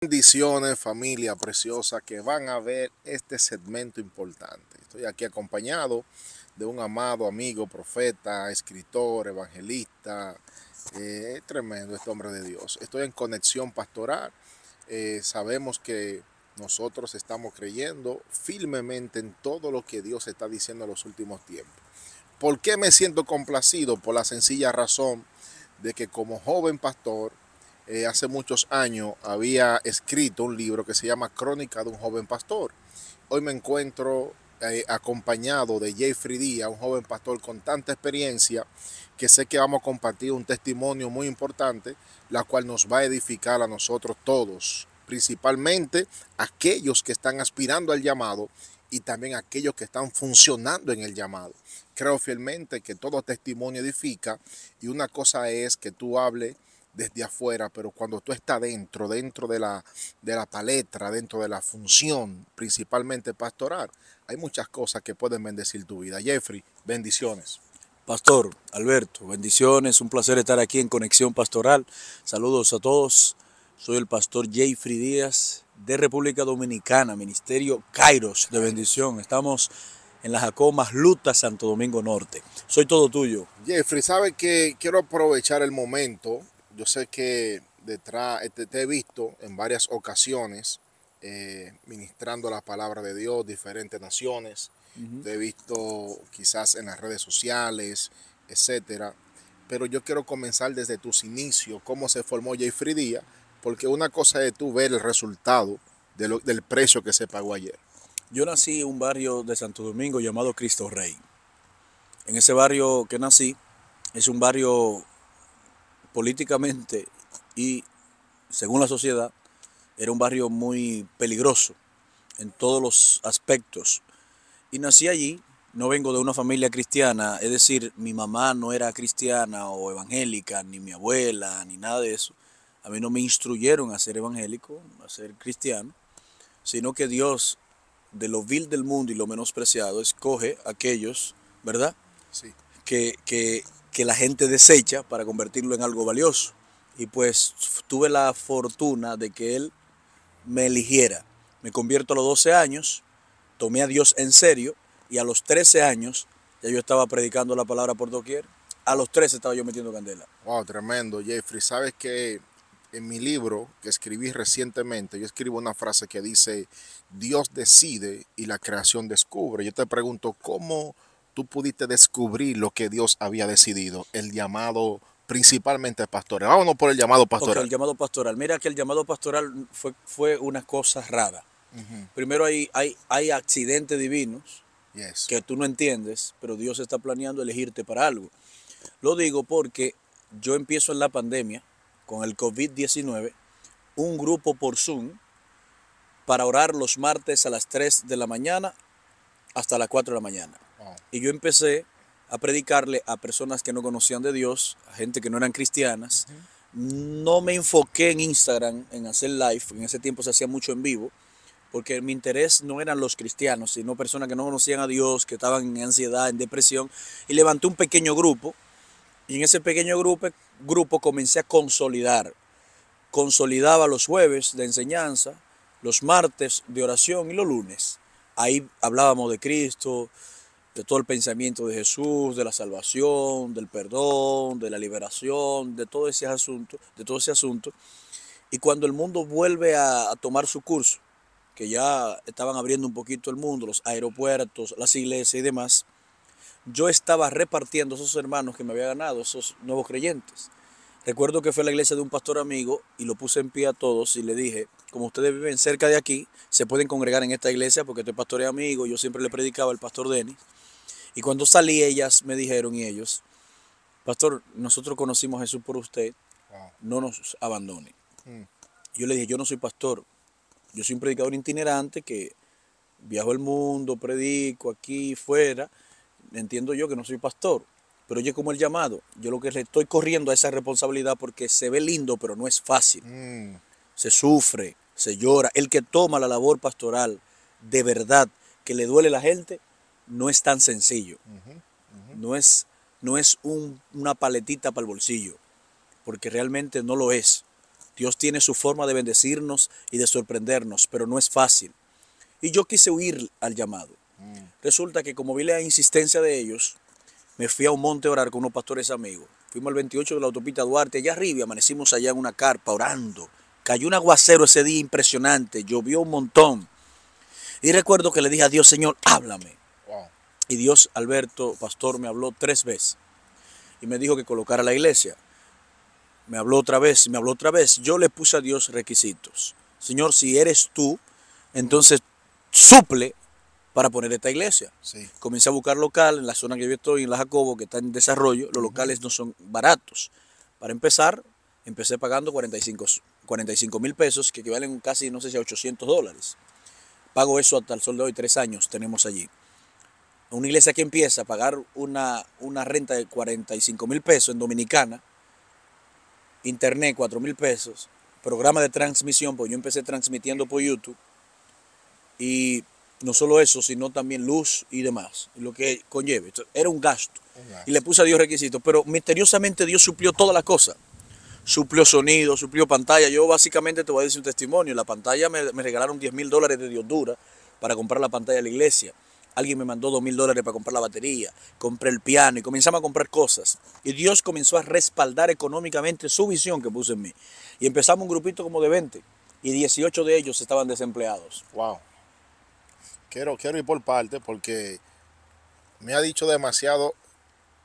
Bendiciones, familia preciosa, que van a ver este segmento importante. Estoy aquí acompañado de un amado amigo, profeta, escritor, evangelista. Tremendo este hombre de Dios. Estoy en conexión pastoral. Sabemos que nosotros estamos creyendo firmemente en todo lo que Dios está diciendo en los últimos tiempos. ¿Por qué me siento complacido? Por la sencilla razón de que como joven pastor, hace muchos años había escrito un libro que se llama Crónica de un joven pastor. Hoy me encuentro acompañado de Jeffrey Díaz, un joven pastor con tanta experiencia que sé que vamos a compartir un testimonio muy importante, la cual nos va a edificar a nosotros todos, principalmente aquellos que están aspirando al llamado y también aquellos que están funcionando en el llamado. Creo fielmente que todo testimonio edifica y una cosa es que tú hables desde afuera, pero cuando tú estás dentro de la palestra, dentro de la función, principalmente pastoral, hay muchas cosas que pueden bendecir tu vida. Jeffrey, bendiciones. Pastor Alberto, bendiciones, un placer estar aquí en Conexión Pastoral. Saludos a todos. Soy el pastor Jeffrey Díaz de República Dominicana, Ministerio Kairos de Bendición. Estamos en la Jacomas Luta, Santo Domingo Norte. Soy todo tuyo. Jeffrey, sabe que quiero aprovechar el momento. Yo sé que detrás te he visto en varias ocasiones ministrando la palabra de Dios, diferentes naciones. Te he visto quizás en las redes sociales, etcétera. Pero yo quiero comenzar desde tus inicios, cómo se formó Jeffrey Díaz, porque una cosa es tú ver el resultado del precio que se pagó ayer. Yo nací en un barrio de Santo Domingo llamado Cristo Rey. En ese barrio que nací es un barrio políticamente y según la sociedad era un barrio muy peligroso en todos los aspectos. Y nací allí, no vengo de una familia cristiana, es decir, mi mamá no era cristiana o evangélica, ni mi abuela, ni nada de eso. A mí no me instruyeron a ser evangélico, a ser cristiano, sino que Dios, de lo vil del mundo y lo menospreciado, escoge a aquellos, ¿verdad?, Sí. que la gente desecha para convertirlo en algo valioso. Y pues tuve la fortuna de que Él me eligiera. Me convierto a los 12 años, tomé a Dios en serio y a los 13 años ya yo estaba predicando la palabra por doquier. A los 13 estaba yo metiendo candela. Wow, tremendo, Jeffrey. Sabes que en mi libro que escribí recientemente, yo escribo una frase que dice, Dios decide y la creación descubre. Yo te pregunto, ¿cómo tú pudiste descubrir lo que Dios había decidido? El llamado principalmente pastoral. Vámonos por el llamado Ok, pastoral. el llamado pastoral. Mira que el llamado pastoral fue una cosa rara. Primero hay accidentes divinos Yes. que tú no entiendes, pero Dios está planeando elegirte para algo. Lo digo porque yo empiezo en la pandemia con el COVID-19, un grupo por Zoom para orar los martes a las 3 de la mañana hasta las 4 de la mañana. Wow. Y yo empecé a predicarle a personas que no conocían de Dios, a gente que no eran cristianas. No me enfoqué en Instagram, en hacer live, en ese tiempo se hacía mucho en vivo, porque mi interés no eran los cristianos, sino personas que no conocían a Dios, que estaban en ansiedad, en depresión, y levanté un pequeño grupo, y en ese pequeño grupo comencé a consolidaba los jueves de enseñanza, los martes de oración y los lunes. Ahí hablábamos de Cristo, de todo el pensamiento de Jesús, de la salvación, del perdón, de la liberación, de todo ese asunto. Y cuando el mundo vuelve a tomar su curso, que ya estaban abriendo un poquito el mundo, los aeropuertos, las iglesias y demás, yo estaba repartiendo esos hermanos que me había ganado, esos nuevos creyentes. Recuerdo que fue a la iglesia de un pastor amigo y lo puse en pie a todos y le dije, como ustedes viven cerca de aquí, se pueden congregar en esta iglesia porque este pastor es amigo, yo siempre le predicaba al pastor Denis. Y cuando salí ellas me dijeron y ellos, pastor, nosotros conocimos a Jesús por usted, Wow. no nos abandone. Mm. Yo le dije, yo no soy pastor, yo soy un predicador itinerante que viajo el mundo, predico aquí, fuera, entiendo yo que no soy pastor, pero oye como el llamado, yo lo que le estoy corriendo a esa responsabilidad porque se ve lindo, pero no es fácil, Mm. se sufre, se llora, el que toma la labor pastoral de verdad, que le duele a la gente, no es tan sencillo, no es, no es una paletita para el bolsillo, porque realmente no lo es. Dios tiene su forma de bendecirnos y de sorprendernos, pero no es fácil. Y yo quise huir al llamado. Resulta que como vi la insistencia de ellos, me fui a un monte a orar con unos pastores amigos. Fuimos al 28 de la autopista Duarte, allá arriba, y amanecimos allá en una carpa orando. Cayó un aguacero ese día impresionante, llovió un montón. Y recuerdo que le dije a Dios, Señor, háblame. Wow. Y Dios, Alberto, pastor, me habló 3 veces. Y me dijo que colocara la iglesia. Me habló otra vez, me habló otra vez. Yo le puse a Dios requisitos. Señor, si eres tú, entonces suple para poner esta iglesia. Sí. Comencé a buscar local en la zona que yo estoy, en la Jacobo, que está en desarrollo. Los locales no son baratos. Para empezar, empecé pagando 45,000 pesos, que equivalen casi, no sé si a $800. Pago eso hasta el sol de hoy, 3 años tenemos allí. Una iglesia que empieza a pagar una renta de 45,000 pesos en Dominicana, internet 4,000 pesos, programa de transmisión, pues yo empecé transmitiendo por YouTube, y no solo eso, sino también luz y demás, y lo que conlleve. Entonces, era un gasto. Y le puse a Dios requisitos, pero misteriosamente Dios suplió todas las cosas. Suplió sonido, suplió pantalla. Yo básicamente te voy a decir un testimonio. La pantalla me regalaron $10,000 de Diosdura para comprar la pantalla de la iglesia. Alguien me mandó $2,000 para comprar la batería. Compré el piano y comenzamos a comprar cosas. Y Dios comenzó a respaldar económicamente su visión que puso en mí. Y empezamos un grupito como de 20. Y 18 de ellos estaban desempleados. Wow. Quiero ir por parte porque me ha dicho demasiado,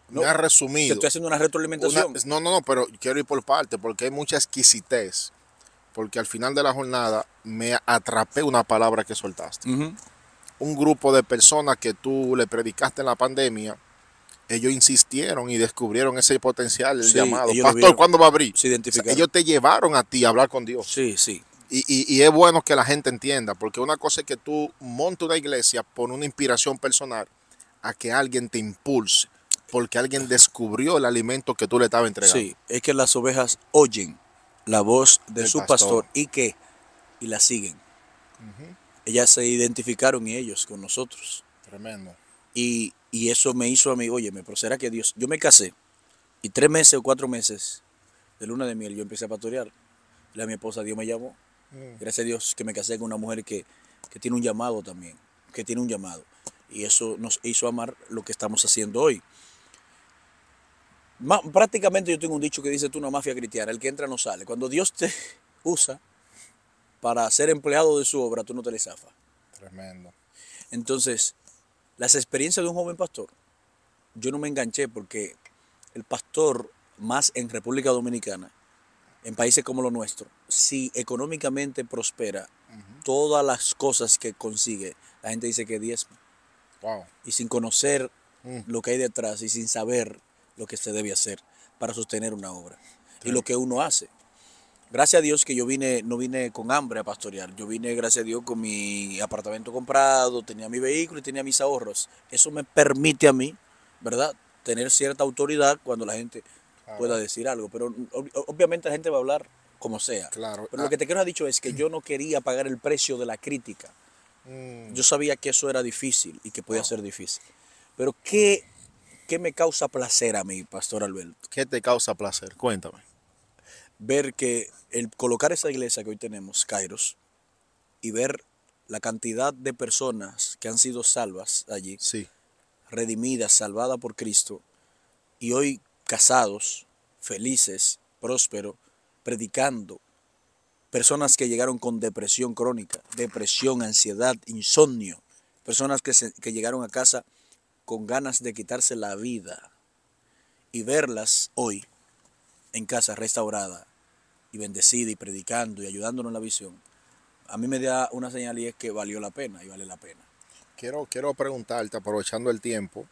No, me ha te resumido. estoy haciendo una retroalimentación. No, pero quiero ir por parte porque hay mucha exquisitez. Porque al final de la jornada me atrapé una palabra que soltaste. Un grupo de personas que tú le predicaste en la pandemia, ellos insistieron y descubrieron ese potencial, el Sí, llamado. ellos lo Pastor, vieron, ¿cuándo va a abrir? se identificaron. Ellos te llevaron a ti a hablar con Dios. Sí, sí. Y es bueno que la gente entienda, porque una cosa es que tú montes una iglesia por una inspiración personal, a que alguien te impulse, porque alguien descubrió el alimento que tú le estabas entregando. Sí, es que las ovejas oyen la voz de El su pastor. pastor y la siguen. Ellas se identificaron y ellos con nosotros. Tremendo. Y eso me hizo a mí, óyeme, pero será que Dios, yo me casé y 3 meses o 4 meses de luna de miel yo empecé a pastorear. Y a mi esposa Dios me llamó. Gracias a Dios que me casé con una mujer que tiene un llamado también, que tiene un llamado. Y eso nos hizo amar lo que estamos haciendo hoy. Prácticamente yo tengo un dicho que dice tú, una mafia cristiana, el que entra no sale. Cuando Dios te usa para ser empleado de su obra, tú no te le zafas. Tremendo. Entonces, las experiencias de un joven pastor, yo no me enganché porque el pastor más en República Dominicana, en países como los nuestros, si económicamente prospera, todas las cosas que consigue, la gente dice que 10. Wow. Y sin conocer lo que hay detrás y sin saber lo que se debe hacer para sostener una obra. Sí. Y lo que uno hace. Gracias a Dios que yo no vine con hambre a pastorear. Yo vine, gracias a Dios, con mi apartamento comprado, tenía mi vehículo y tenía mis ahorros. Eso me permite a mí, ¿verdad?, tener cierta autoridad cuando la gente pueda decir algo. Pero obviamente la gente va a hablar como sea. Claro. Pero lo que te quiero decir es que yo no quería pagar el precio de la crítica. Yo sabía que eso era difícil y que podía ser difícil. Pero ¿qué me causa placer a mí, Pastor Alberto? ¿Qué te causa placer? Cuéntame. Ver que el colocar esa iglesia que hoy tenemos, Kairos, y ver la cantidad de personas que han sido salvas allí, Sí. redimidas, salvadas por Cristo, y hoy casados, felices, prósperos, predicando. Personas que llegaron con depresión crónica, depresión, ansiedad, insomnio. Personas que llegaron a casa con ganas de quitarse la vida. Y verlas hoy en casa restaurada y bendecida y predicando y ayudándonos en la visión, a mí me da una señal y es que valió la pena y vale la pena. Quiero preguntarte, aprovechando el tiempo,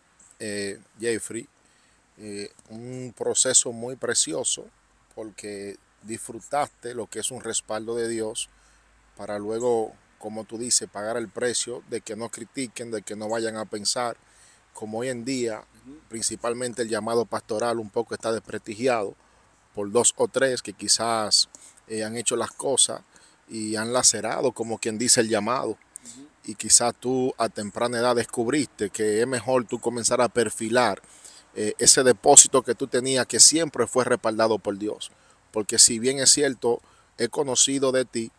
Jeffrey, un proceso muy precioso porque disfrutaste lo que es un respaldo de Dios para luego, como tú dices, pagar el precio de que no critiquen, de que no vayan a pensar, como hoy en día, principalmente el llamado pastoral un poco está desprestigiado por 2 o 3 que quizás han hecho las cosas y han lacerado, como quien dice, el llamado. Y quizás tú a temprana edad descubriste que es mejor tú comenzar a perfilar ese depósito que tú tenías, que siempre fue respaldado por Dios. Porque si bien es cierto, he conocido de ti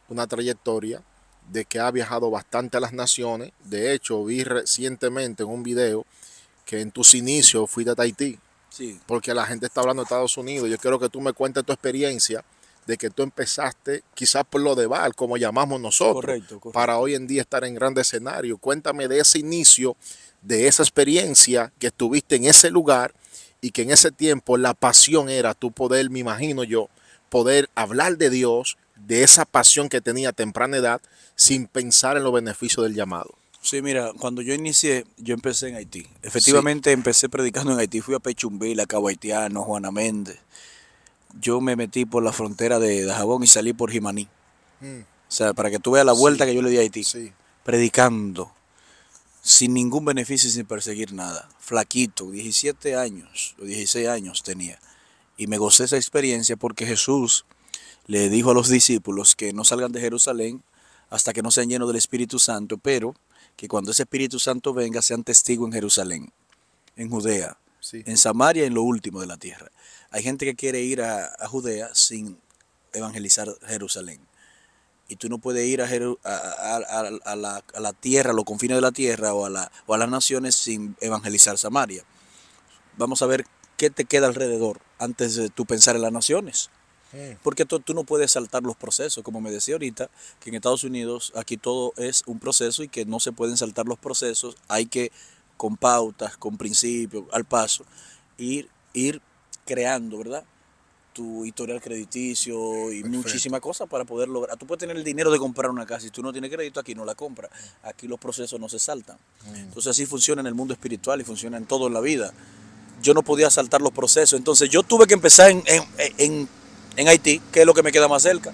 una trayectoria de que has viajado bastante a las naciones. De hecho, vi recientemente en un video que en tus inicios fuiste a Tahití, Sí, porque la gente está hablando de Estados Unidos. Yo quiero que tú me cuentes tu experiencia de que tú empezaste quizás por lo de bar, como llamamos nosotros, correcto, para correcto. hoy en día estar en grandes escenarios. Cuéntame de ese inicio, de esa experiencia que estuviste en ese lugar y que en ese tiempo la pasión era tu poder, me imagino yo, poder hablar de Dios, de esa pasión que tenía a temprana edad, sin pensar en los beneficios del llamado. Sí, mira, cuando yo inicié, yo empecé en Haití. Sí. Efectivamente, empecé predicando en Haití. Fui a Pechumbila, a Cabo Haitiano, Juana Méndez. Yo me metí por la frontera de Dajabón y salí por Jimaní. Mm, O sea, para que tú veas la vuelta sí, que yo le di a Haití. sí. Predicando, sin ningún beneficio y sin perseguir nada. Flaquito, 17 años o 16 años tenía. Y me gocé esa experiencia porque Jesús le dijo a los discípulos que no salgan de Jerusalén hasta que no sean llenos del Espíritu Santo, pero que cuando ese Espíritu Santo venga sean testigos en Jerusalén, en Judea, Sí. en Samaria y en lo último de la tierra. Hay gente que quiere ir a Judea sin evangelizar Jerusalén. Y tú no puedes ir a la tierra, a los confines de la tierra o a las naciones sin evangelizar Samaria. Vamos a ver qué te queda alrededor antes de tú pensar en las naciones. Mm, Porque tú no puedes saltar los procesos, como me decía ahorita, que en Estados Unidos aquí todo es un proceso y que no se pueden saltar los procesos, hay que con pautas, con principios, al paso, ir creando, ¿verdad? Tu historial crediticio y perfecto. muchísimas cosas para poder lograr. Tú puedes tener el dinero de comprar una casa y tú no tienes crédito, aquí no la compras. Aquí los procesos no se saltan. Mm, Entonces así funciona en el mundo espiritual y funciona en todo en la vida. Yo no podía saltar los procesos, entonces yo tuve que empezar en Haití, que es lo que me queda más cerca.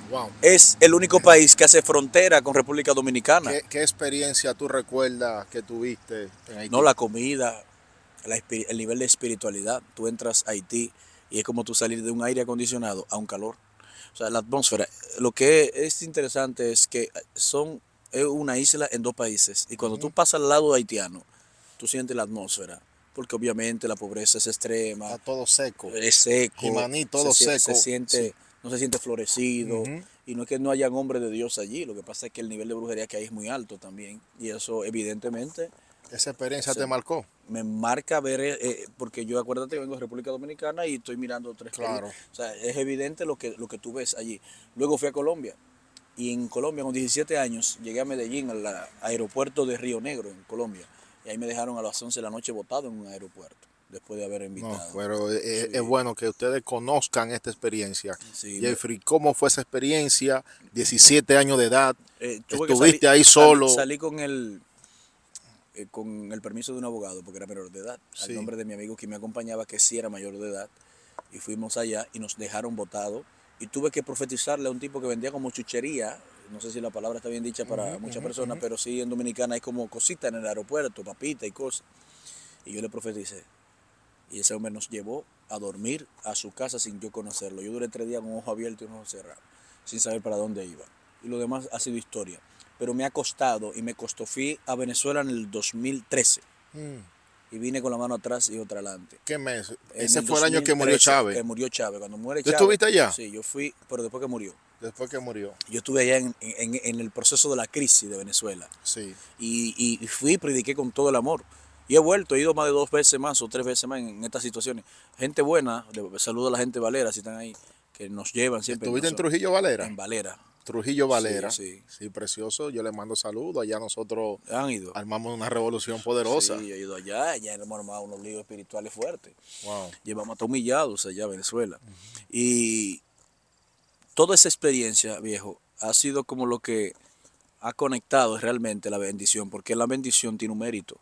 wow. Es el único país que hace frontera con República Dominicana. ¿Qué experiencia tú recuerdas que tuviste en No Haití? la comida, el nivel de espiritualidad. Tú entras a Haití y es como tú salir de un aire acondicionado a un calor. O sea, la atmósfera. Lo que es interesante es que es una isla en dos países. Y cuando tú Ujú. pasas al lado haitiano, tú sientes la atmósfera. Porque obviamente la pobreza es extrema, Está todo seco. es seco, Jimaní, todo se seco. Sí. siente, no se siente florecido. Ujú. Y no es que no hayan hombres de Dios allí, lo que pasa es que el nivel de brujería que hay es muy alto también. Y eso evidentemente Esa experiencia se- te marcó. me marca ver, porque yo acuérdate que vengo de República Dominicana y estoy mirando tres países. Claro. O sea, es evidente lo que tú ves allí. Luego fui a Colombia. Y en Colombia, con 17 años, llegué a Medellín, al aeropuerto de Río Negro, en Colombia. Y ahí me dejaron a las 11 de la noche botado en un aeropuerto, después de haber No, invitado. pero es Sí, bueno que ustedes conozcan esta experiencia. sí. Jeffrey, ¿cómo fue esa experiencia? 17 años de edad, Tuve que estuviste ahí solo. salí con el permiso de un abogado, porque era menor de edad, al Sí. nombre de mi amigo que me acompañaba, que sí era mayor de edad. Y fuimos allá y nos dejaron botados. Y tuve que profetizarle a un tipo que vendía como chuchería. No sé si la palabra está bien dicha Ujú, para muchas ujú, personas, ujú. pero sí en Dominicana hay como cositas en el aeropuerto, papita y cosas. Y yo le profeticé. Y ese hombre nos llevó a dormir a su casa sin yo conocerlo. Yo duré 3 días con un ojo abierto y un ojo cerrado, sin saber para dónde iba. Y lo demás ha sido historia. Pero me ha costado y me costó. Fui a Venezuela en el 2013 Mm, y vine con la mano atrás y otra adelante. ¿Qué mes? En Ese el fue el año que murió 2013, Chávez. que murió Chávez. Cuando muere ¿Tú Chávez, estuviste allá? sí, yo fui, pero después que murió. Después que murió. Yo estuve allá en el proceso de la crisis de Venezuela. Sí. Y fui y prediqué con todo el amor. Y he vuelto, he ido más de 2 veces más o 3 veces más en estas situaciones. Gente buena, le saludo a la gente Valera si están ahí, que nos llevan siempre. ¿Estuviste en Trujillo Valera? En Valera. Trujillo Sí, Valera. sí. Sí, precioso. Yo le mando saludos. Allá nosotros Han ido. armamos una revolución poderosa. Sí, he ido allá, ya hemos armado unos líos espirituales fuertes. Wow. Llevamos hasta humillados allá a Venezuela. Y toda esa experiencia, viejo, ha sido como lo que ha conectado realmente la bendición, porque la bendición tiene un mérito.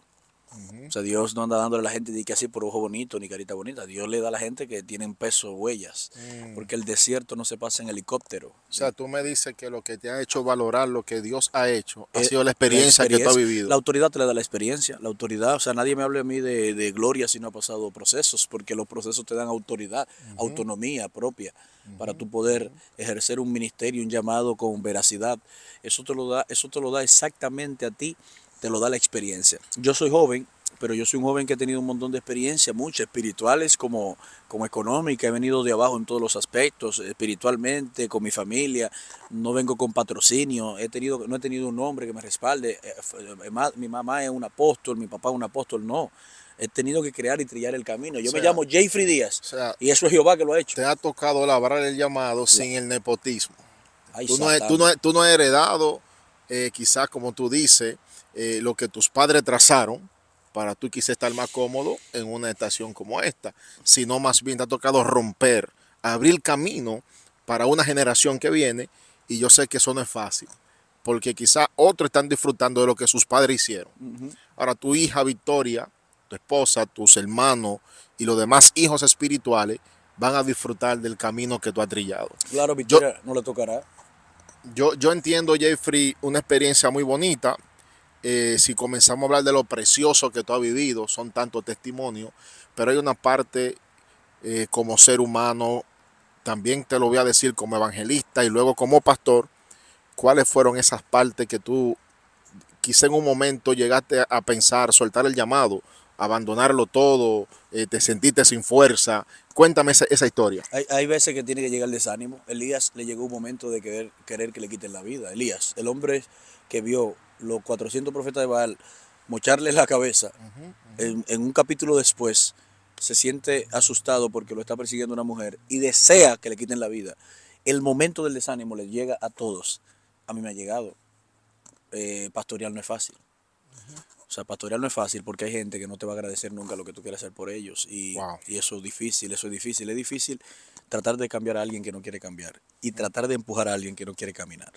O sea, Dios no anda dándole a la gente ni que así por ojo bonito ni carita bonita. Dios le da a la gente que tienen peso, huellas. Mm. Porque el desierto no se pasa en helicóptero. O sea, tú me dices que lo que te ha hecho valorar lo que Dios ha hecho ha Eh, sido la la experiencia que tú has experiencia, vivido. la autoridad te la da la experiencia. La autoridad, o sea, nadie me hable a mí de gloria si no ha pasado procesos, porque los procesos te dan autoridad, autonomía propia, para tú poder ejercer un ministerio, un llamado con veracidad. Eso te lo da exactamente a ti, te lo da la experiencia. Yo soy joven, pero yo soy un joven que ha tenido un montón de experiencias, muchas, espirituales como económicas. He venido de abajo en todos los aspectos, espiritualmente, con mi familia. No vengo con patrocinio, no he tenido un hombre que me respalde. Mi mamá es un apóstol, mi papá es un apóstol, no. He tenido que crear y trillar el camino. Yo me llamo Jeffrey Díaz, y eso es Jehová que lo ha hecho. Te ha tocado labrar el llamado sin el nepotismo. Ay, Tú no has heredado, quizás como tú dices, lo que tus padres trazaron para tú quizás estar más cómodo en una estación como esta, sino más bien te ha tocado romper, abrir camino para una generación que viene, y yo sé que eso no es fácil, porque quizás otros están disfrutando de lo que sus padres hicieron. Ahora tu hija Victoria, tu esposa, tus hermanos y los demás hijos espirituales van a disfrutar del camino que tú has trillado. Claro, Victoria no le tocará. Yo entiendo, Jeffrey, una experiencia muy bonita. Si comenzamos a hablar de lo precioso que tú has vivido, son tantos testimonios, pero hay una parte como ser humano, también te lo voy a decir como evangelista y luego como pastor, cuáles fueron esas partes que tú quizá en un momento llegaste a pensar, soltar el llamado, abandonarlo todo, te sentiste sin fuerza. Cuéntame esa historia. Hay veces que tiene que llegar el desánimo. Elías le llegó un momento de querer que le quiten la vida. Elías, el hombre que vio los 400 profetas de Baal mocharle la cabeza, en un capítulo después se siente asustado porque lo está persiguiendo una mujer y desea que le quiten la vida. El momento del desánimo le llega a todos. A mí me ha llegado. Pastorear no es fácil. O sea, pastorear no es fácil porque hay gente que no te va a agradecer nunca lo que tú quieras hacer por ellos. Y eso es difícil, eso es difícil. Es difícil tratar de cambiar a alguien que no quiere cambiar y tratar de empujar a alguien que no quiere caminar.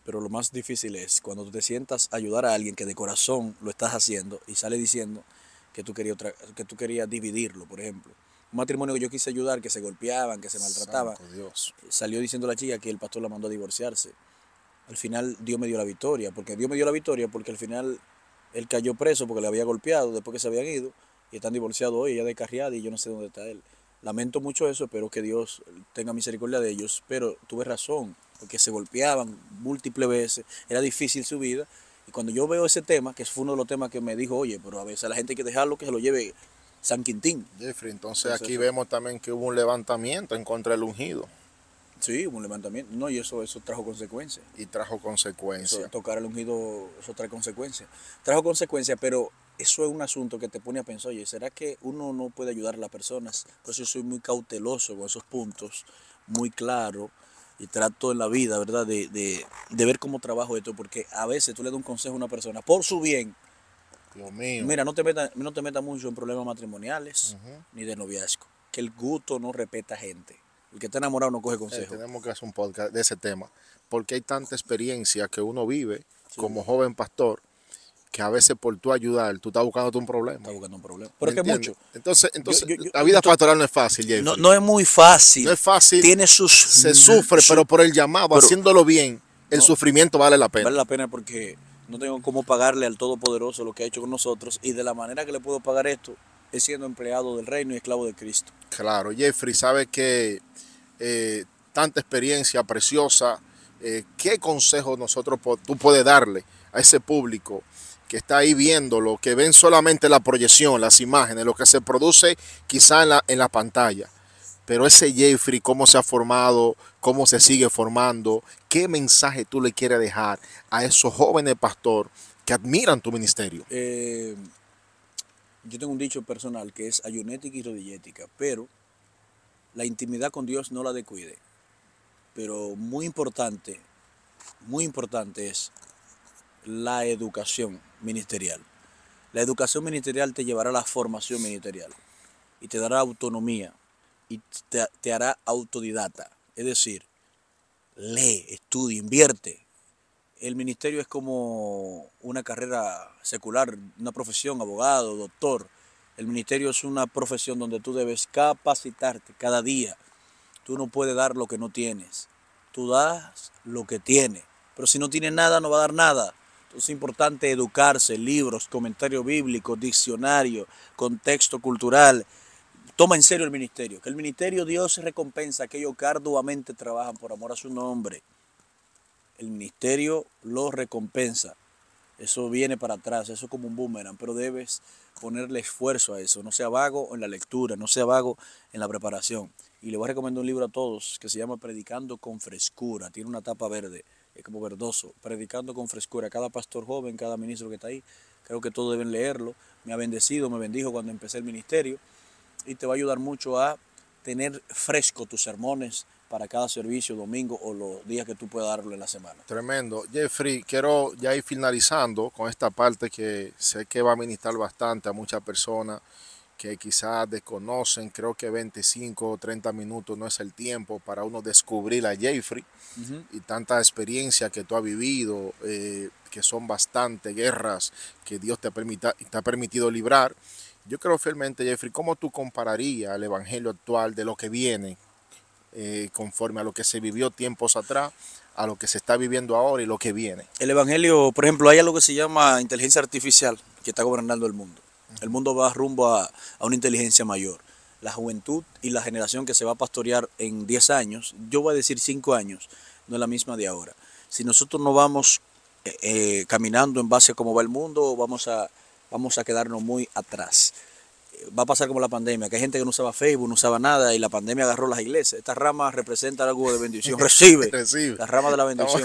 Pero lo más difícil es cuando tú te sientas a ayudar a alguien que de corazón lo estás haciendo y sale diciendo que tú querías dividirlo, por ejemplo. Un matrimonio que yo quise ayudar, que se golpeaban, que se maltrataban, salió diciendo la chica que el pastor la mandó a divorciarse. Al final Dios me dio la victoria, porque al final él cayó preso porque le había golpeado después que se habían ido y están divorciados hoy, ella descarriada y yo no sé dónde está él. Lamento mucho eso, espero que Dios tenga misericordia de ellos, pero tuve razón, porque se golpeaban múltiples veces, era difícil su vida, y cuando yo veo ese tema, que fue uno de los temas que me dijo, oye, pero a veces a la gente hay que dejarlo que se lo lleve San Quintín. Jeffrey, entonces aquí vemos también que hubo un levantamiento en contra del ungido. Sí, hubo un levantamiento, no, y eso trajo consecuencias. Y trajo consecuencias. Tocar al ungido, eso trae consecuencias. Trajo consecuencias, pero eso es un asunto que te pone a pensar, oye, ¿será que uno no puede ayudar a las personas? Por eso yo soy muy cauteloso con esos puntos, muy claro, y trato en la vida, ¿verdad?, de ver cómo trabajo esto, porque a veces tú le das un consejo a una persona por su bien. Dios mío. Mira, no te metas mucho en problemas matrimoniales ni de noviazgo, que el gusto no respeta gente. El que está enamorado no coge consejo. Tenemos que hacer un podcast de ese tema, porque hay tanta experiencia que uno vive como joven pastor, que a veces por tu ayudar, tú estás buscándote un problema. Estás buscando un problema. Pero es que mucho. Entonces la vida pastoral no es fácil, Jeffrey. No es muy fácil. No es fácil. Tiene se sufre, pero por el llamado, haciéndolo bien, el sufrimiento vale la pena. Vale la pena porque no tengo cómo pagarle al Todopoderoso lo que ha hecho con nosotros, y de la manera que le puedo pagar esto es siendo empleado del reino y esclavo de Cristo. Claro, Jeffrey, sabe que tanta experiencia preciosa, ¿qué consejo tú puedes darle a ese público que está ahí viéndolo, que ven solamente la proyección, las imágenes, lo que se produce quizá en la pantalla? Pero ese Jeffrey, cómo se ha formado, cómo se sigue formando, ¿qué mensaje tú le quieres dejar a esos jóvenes pastor que admiran tu ministerio? Yo tengo un dicho personal que es ayunética y rodillética, pero la intimidad con Dios no la descuide. Pero muy importante es la educación ministerial. La educación ministerial te llevará a la formación ministerial y te dará autonomía y te hará autodidacta. Es decir, lee, estudia, invierte. El ministerio es como una carrera secular, una profesión, abogado, doctor. El ministerio es una profesión donde tú debes capacitarte cada día. Tú no puedes dar lo que no tienes. Tú das lo que tienes. Pero si no tienes nada, no va a dar nada. Entonces es importante educarse, libros, comentarios bíblicos, diccionario, contexto cultural. Toma en serio el ministerio. Que el ministerio Dios recompensa a aquellos que arduamente trabajan por amor a su nombre. El ministerio lo recompensa. Eso viene para atrás, eso es como un boomerang, pero debes ponerle esfuerzo a eso. No sea vago en la lectura, no sea vago en la preparación. Y le voy a recomendar un libro a todos que se llama Predicando con Frescura. Tiene una tapa verde, es como verdoso. Predicando con Frescura. Cada pastor joven, cada ministro que está ahí, creo que todos deben leerlo. Me ha bendecido, me bendijo cuando empecé el ministerio y te va a ayudar mucho a tener fresco tus sermones para cada servicio, domingo o los días que tú puedas darlo en la semana. Tremendo. Jeffrey, quiero ya ir finalizando con esta parte que sé que va a ministrar bastante a muchas personas que quizás desconocen. Creo que 25 o 30 minutos no es el tiempo para uno descubrir a Jeffrey y tanta experiencia que tú has vivido, que son bastante guerras que Dios te ha permitido librar. Yo creo fielmente, Jeffrey, ¿cómo tú compararías el evangelio actual de lo que viene, conforme a lo que se vivió tiempos atrás, a lo que se está viviendo ahora y lo que viene? El evangelio, por ejemplo, hay algo que se llama inteligencia artificial que está gobernando el mundo. El mundo va rumbo a una inteligencia mayor. La juventud y la generación que se va a pastorear en 10 años, yo voy a decir 5 años, no es la misma de ahora. Si nosotros no vamos caminando en base a cómo va el mundo, vamos a quedarnos muy atrás. Va a pasar como la pandemia, que hay gente que no usaba Facebook, no usaba nada, y la pandemia agarró las iglesias. Estas ramas representan algo de bendición. Recibe la rama de la bendición.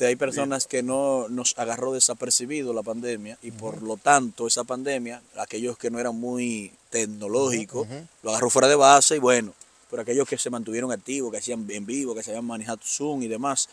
Hay personas que no nos agarró desapercibido la pandemia, y por lo tanto esa pandemia, aquellos que no eran muy tecnológicos, lo agarró fuera de base, y bueno, pero aquellos que se mantuvieron activos, que hacían en vivo, que sabían manejar Zoom y demás,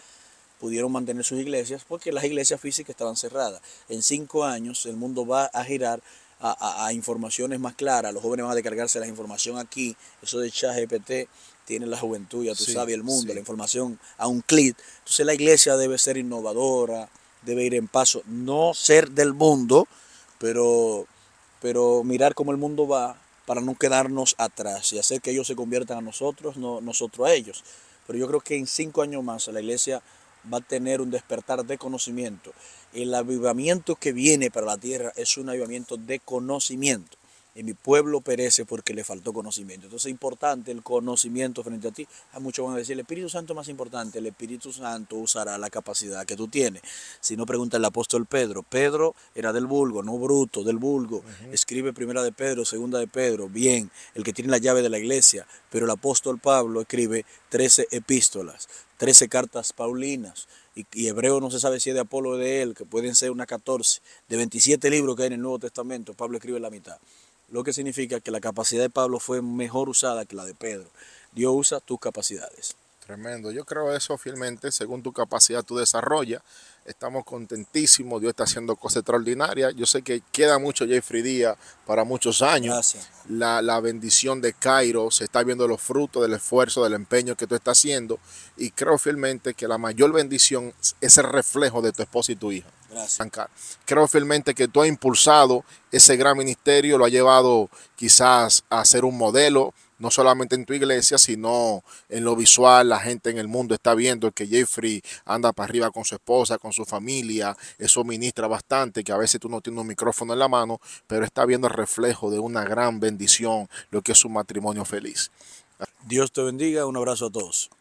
pudieron mantener sus iglesias porque las iglesias físicas estaban cerradas. En 5 años el mundo va a girar a informaciones más claras. Los jóvenes van a descargarse la información aquí. Eso de ChatGPT tiene la juventud, ya tú sabes, el mundo, la información a un clic. Entonces la iglesia debe ser innovadora, debe ir en paso, no ser del mundo, pero mirar cómo el mundo va para no quedarnos atrás y hacer que ellos se conviertan a nosotros, no nosotros a ellos. Pero yo creo que en 5 años más la iglesia va a tener un despertar de conocimiento. El avivamiento que viene para la tierra es un avivamiento de conocimiento. Y mi pueblo perece porque le faltó conocimiento. Entonces es importante el conocimiento frente a ti. Hay muchos que van a decir, el Espíritu Santo es más importante. El Espíritu Santo usará la capacidad que tú tienes. Si no, pregunta el apóstol Pedro. Pedro era del vulgo, no bruto, del vulgo. Escribe primera de Pedro, segunda de Pedro. Bien, el que tiene la llave de la iglesia. Pero el apóstol Pablo escribe 13 epístolas, 13 cartas paulinas. Y hebreo no se sabe si es de Apolo o de él, que pueden ser unas 14. De 27 libros que hay en el Nuevo Testamento, Pablo escribe la mitad. Lo que significa que la capacidad de Pablo fue mejor usada que la de Pedro. Dios usa tus capacidades. Tremendo. Yo creo eso fielmente. Según tu capacidad tú desarrollas. Estamos contentísimos. Dios está haciendo cosas extraordinarias. Yo sé que queda mucho Jeffrey Díaz para muchos años. Gracias. La bendición de Cairo, se está viendo los frutos del esfuerzo, del empeño que tú estás haciendo. Y creo fielmente que la mayor bendición es el reflejo de tu esposa y tu hija. Gracias. Creo fielmente que tú has impulsado ese gran ministerio, lo has llevado quizás a ser un modelo, no solamente en tu iglesia, sino en lo visual. La gente en el mundo está viendo que Jeffrey anda para arriba con su esposa, con su familia. Eso ministra bastante, que a veces tú no tienes un micrófono en la mano, pero está viendo el reflejo de una gran bendición, lo que es un matrimonio feliz. Dios te bendiga. Un abrazo a todos.